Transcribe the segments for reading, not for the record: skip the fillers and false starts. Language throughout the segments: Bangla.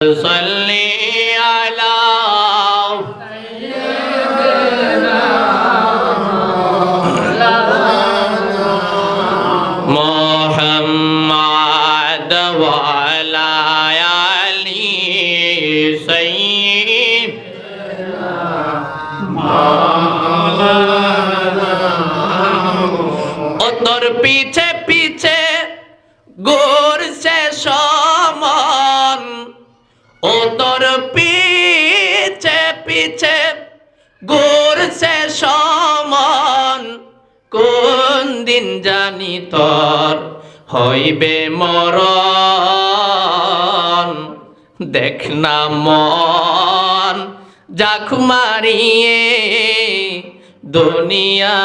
صلي على محمد وعلى آله سيدنا তোর পিছে পিছে ঘুরছে সমান ও তোর পিছে পিছে ঘুরছে সমান কোন দিন জানি তোর হইবে মরণ দেখ না মন যাক মারিয়ে দুনিয়া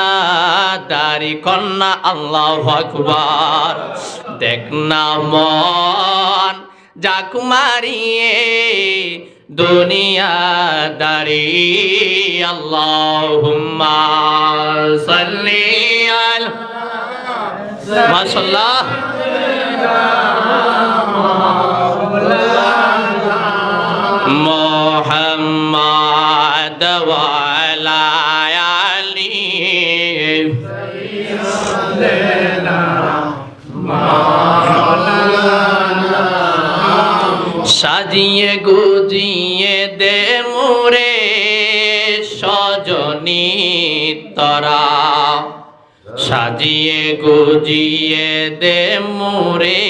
দারি কন্যা আল্লাহু আকবার দেখ না মন যাক মারিয়ে দুনিয়া দারি আল্লাহুম্মা সাল্লি আলা মাশাআল্লাহ মুহাম্মদ ওয়া আলা সাজিয়ে গুজিয়ে দে মোরে সজনী তরা সাজিয়ে গুজিয়ে দে মোরে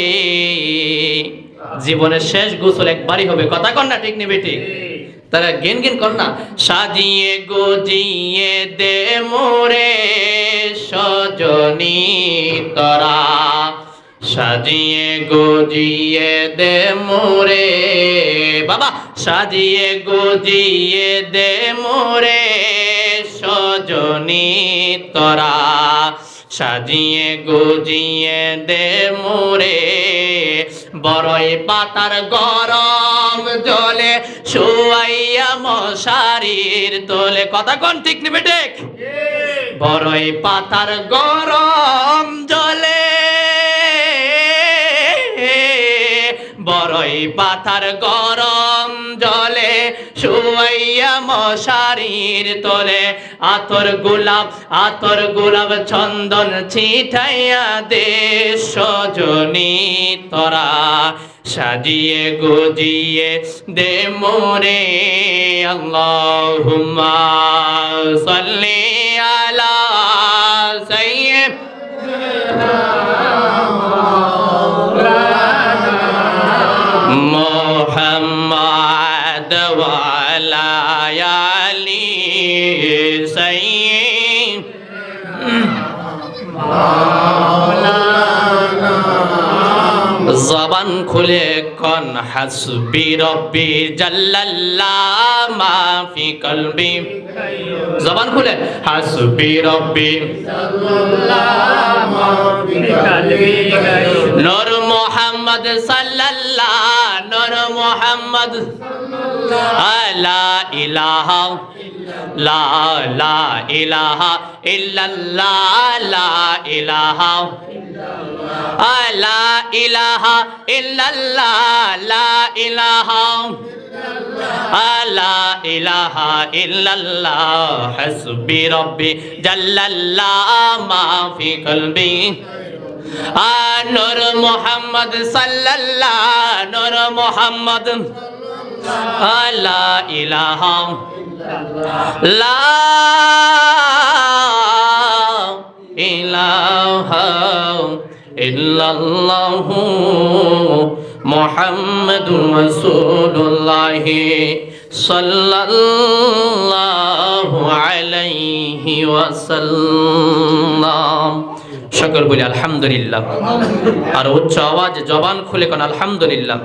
জীবনের শেষ গোসল একবারই হবে কথা কর না ঠিক নেবে ঠিক তারা গেন গেন কর না সাজিয়ে গুজিয়ে দে মোরে সজনী তরা সাজিয়ে গুজিয়ে দে মোরে বাবা সাজিয়ে গুজিয়ে দে মোরে সজনী তরা সাজিয়ে গুজিয়ে দে মোরে বড়ই পাতার গরম জলে শুয়াইয়া মশারির তোলে কথা কোন ঠিক নিবে ঠিক বড়ই পাতার গরম জলে বড়ই পাতার গরম জলে শুয়াইয়া মশারির তোলে আতর গোলাপ চন্দন ছিটাইয়া দে সজনী তরা সাজিয়ে গুজিয়ে দে মোরে আল্লাহুম্মা সাল্লি আলা সাইয়্যিদিনা محمد وعلى آله سيدنا زبان খুলে কোন হাসবি রব্বি জাল্লাল্লাহ মা ফি কলবি জবান খুলে হাসবি রব্বি জাল্লাল্লাহ মা ফি কলবি নূর মুহাম্মদ সাল্লাল্লাহ নূর মুহাম্মদ লা ইলাহা লা লা ইলাহা ইল্লাল্লাহ লা ইলাহা লা ইলাহা ইল্লাল্লাহ লা ইলাহা লা ইলাহা ইল্লাল্লাহ হাসবি রব্বি জাল্লাল্লাহ মা ফি কলবি নূর মুহাম্মদ সাল্লাল্লাহ নূর মুহাম্মদ লা ইলাহা লা ইলাহা ইল্লাল্লাহ মুহাম্মাদুর রাসূলুল্লাহ সাল্লাল্লাহু আলাইহি ওয়াসাল্লাম সকল বলি আলহামদুলিল্লাহ আর উচ্চ আওয়াজ জবান খুলে কোন আলহামদুলিল্লাহ